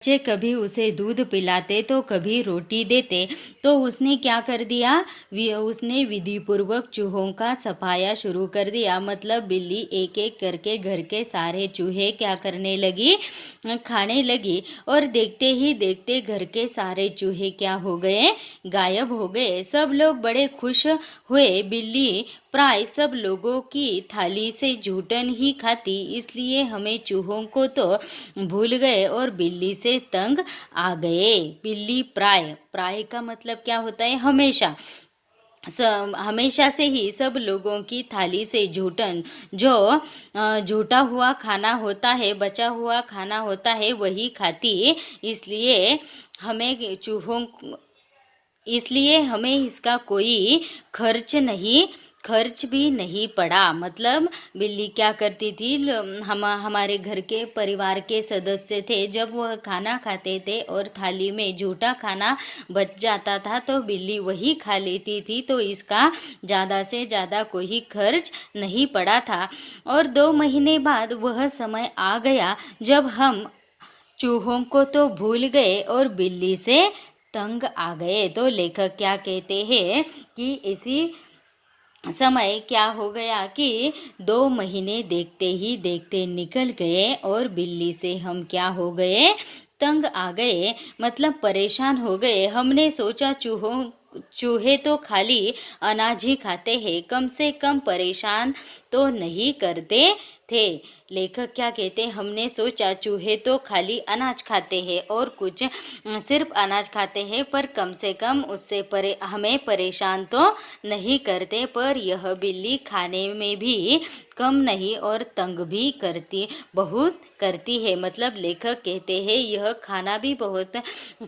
बच्चे कभी उसे दूध पिलाते तो कभी रोटी देते। तो उसने क्या कर दिया, उसने विधिपूर्वक चूहों का सफाया शुरू कर दिया। मतलब बिल्ली एक एक करके घर के सारे चूहे क्या करने लगी, खाने लगी। और देखते ही देखते घर के सारे चूहे क्या हो गए, गायब हो गए। सब लोग बड़े खुश हुए। बिल्ली प्राय सब लोगों की थाली से जूठन ही खाती, इसलिए हमें चूहों को तो भूल गए और बिल्ली से तंग आ गए। बिल्ली प्राय, प्राय का मतलब क्या होता है, हमेशा। हमेशा से ही सब लोगों की थाली से जूठन, जो जूठा हुआ खाना होता है, बचा हुआ खाना होता है, वही खाती। इसलिए हमें चूहों इसलिए हमें इसका कोई खर्च भी नहीं पड़ा। मतलब बिल्ली क्या करती थी, हम हमारे घर के परिवार के सदस्य थे, जब वह खाना खाते थे और थाली में झूठा खाना बच जाता था तो बिल्ली वही खा लेती थी। तो इसका ज़्यादा से ज़्यादा कोई खर्च नहीं पड़ा था। और 2 महीने बाद वह समय आ गया जब हम चूहों को तो भूल गए और बिल्ली से तंग आ गए। तो लेखक क्या कहते हैं कि इसी समय क्या हो गया कि 2 महीने देखते ही देखते निकल गए और बिल्ली से हम क्या हो गए, तंग आ गए। मतलब परेशान हो गए। हमने सोचा चूहे तो खाली अनाज ही खाते हैं, कम से कम परेशान तो नहीं करते थे। लेखक क्या कहते, हमने सोचा चूहे तो खाली अनाज खाते हैं और कुछ सिर्फ अनाज खाते हैं, पर कम से कम उससे हमें परेशान तो नहीं करते। पर यह बिल्ली खाने में भी कम नहीं और तंग भी बहुत करती है। मतलब लेखक कहते हैं यह खाना भी बहुत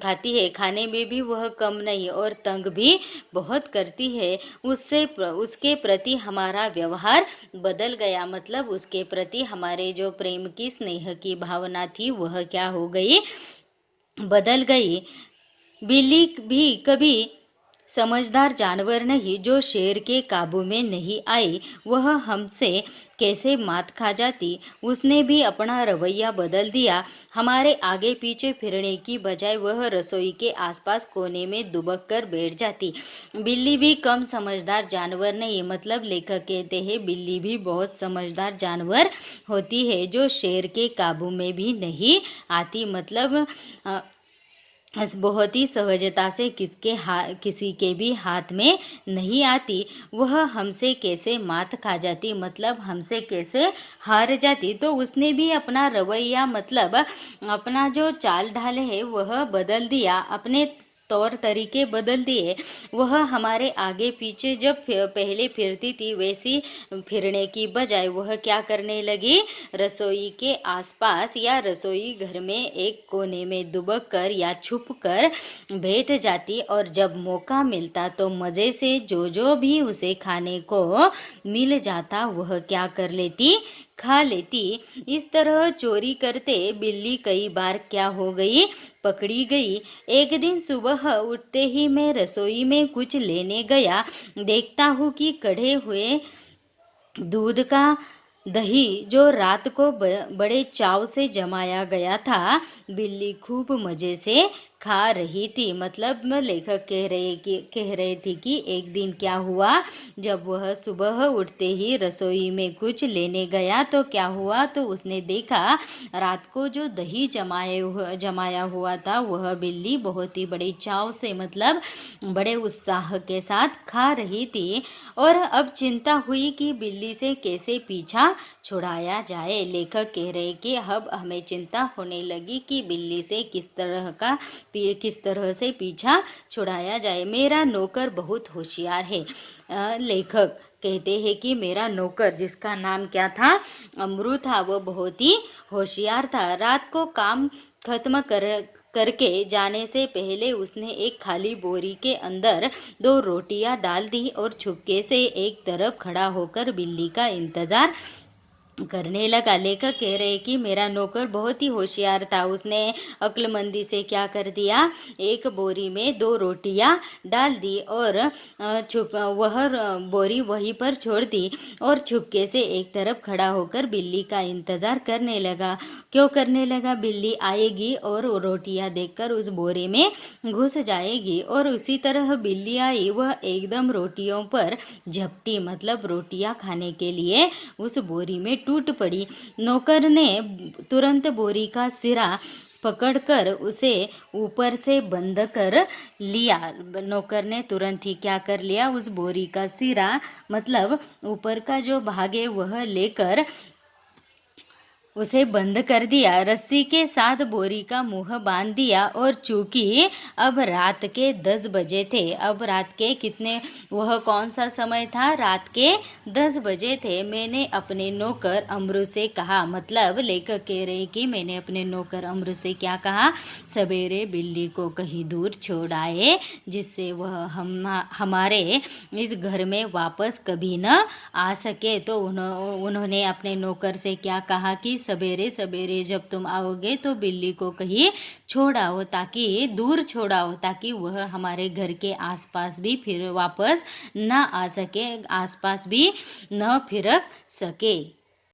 खाती है, खाने में भी वह कम नहीं और तंग भी बहुत करती है। उसके प्रति हमारा व्यवहार बदल गया। मतलब उसके प्रति हमारे जो प्रेम की, स्नेह की भावना थी, वह क्या हो गई, बदल गई। बिल्ली भी कभी समझदार जानवर नहीं, जो शेर के काबू में नहीं आई। वह हमसे कैसे मात खा जाती। उसने भी अपना रवैया बदल दिया। हमारे आगे पीछे फिरने की बजाय वह रसोई के आसपास कोने में दुबक कर बैठ जाती। बिल्ली भी कम समझदार जानवर नहीं। मतलब लेखक कहते हैं बिल्ली भी बहुत समझदार जानवर होती है, जो शेर के काबू में भी नहीं आती। मतलब बहुत ही सहजता से किसी के भी हाथ में नहीं आती। वह हमसे कैसे मात खा जाती, मतलब हमसे कैसे हार जाती। तो उसने भी अपना रवैया, मतलब अपना जो चाल ढाल है वह बदल दिया, अपने तौर तरीके बदल दिए। वह हमारे आगे पीछे जब पहले फिरती थी, वैसी फिरने की बजाय वह क्या करने लगी, रसोई के आसपास या रसोई घर में एक कोने में दुबक कर या छुप कर बैठ जाती। और जब मौका मिलता तो मज़े से जो भी उसे खाने को मिल जाता वह क्या कर लेती, खा लेती। इस तरह चोरी करते बिल्ली कई बार क्या हो गई, पकड़ी गई। एक दिन सुबह उठते ही मैं रसोई में कुछ लेने गया। देखता हूँ कि कढ़े हुए दूध का दही, जो रात को बड़े चाव से जमाया गया था, बिल्ली खूब मज़े से खा रही थी। मतलब लेखक कह रहे थे कि एक दिन क्या हुआ, जब वह सुबह उठते ही रसोई में कुछ लेने गया तो क्या हुआ, तो उसने देखा रात को जो दही जमाया हुआ था वह बिल्ली बहुत ही बड़े चाव से, मतलब बड़े उत्साह के साथ खा रही थी। और अब चिंता हुई कि बिल्ली से कैसे पीछा छुड़ाया जाए। लेखक कह रहे कि अब हमें चिंता होने लगी कि बिल्ली से किस तरह से पीछा छुड़ाया जाए। मेरा नौकर बहुत होशियार है। लेखक कहते हैं कि मेरा नौकर, जिसका नाम क्या था, अमरू था, वो बहुत ही होशियार था। रात को काम खत्म करके जाने से पहले उसने एक खाली बोरी के अंदर 2 रोटियां डाल दी और छुपके से एक तरफ खड़ा होकर बिल्ली का इंतजार करने लगा। लेखक कह रहे कि मेरा नौकर बहुत ही होशियार था। उसने अक्लमंदी से क्या कर दिया, एक बोरी में 2 रोटियां डाल दी और बोरी वहीं पर छोड़ दी और चुपके से एक तरफ खड़ा होकर बिल्ली का इंतजार करने लगा। क्यों करने लगा? बिल्ली आएगी और वो रोटियां देखकर उस बोरे में घुस जाएगी। और उसी तरह बिल्ली आई, वह एकदम रोटियों पर झपटी, मतलब रोटियां खाने के लिए उस बोरी में टूट पड़ी। नौकर ने तुरंत बोरी का सिरा पकड़कर उसे ऊपर से बंद कर लिया। नौकर ने तुरंत ही क्या कर लिया, उस बोरी का सिरा, मतलब ऊपर का जो भाग है, वह लेकर उसे बंद कर दिया। रस्सी के साथ बोरी का मुंह बांध दिया। और चूंकि अब रात के 10 बजे थे, अब रात के कितने, वह कौन सा समय था, रात के 10 बजे थे। मैंने अपने नौकर अमरू से कहा, मतलब लेखक कह रहे कि मैंने अपने नौकर अमरू से क्या कहा, सवेरे बिल्ली को कहीं दूर छोड़ आए, जिससे वह हमारे इस घर में वापस कभी न आ सके। तो उन्होंने अपने नौकर से क्या कहा कि सवेरे सवेरे जब तुम आओगे तो बिल्ली को कहीं छोड़ाओ, ताकि दूर छोड़ाओ, ताकि वह हमारे घर के आसपास भी फिर वापस ना आ सके, आसपास भी न फिर सके।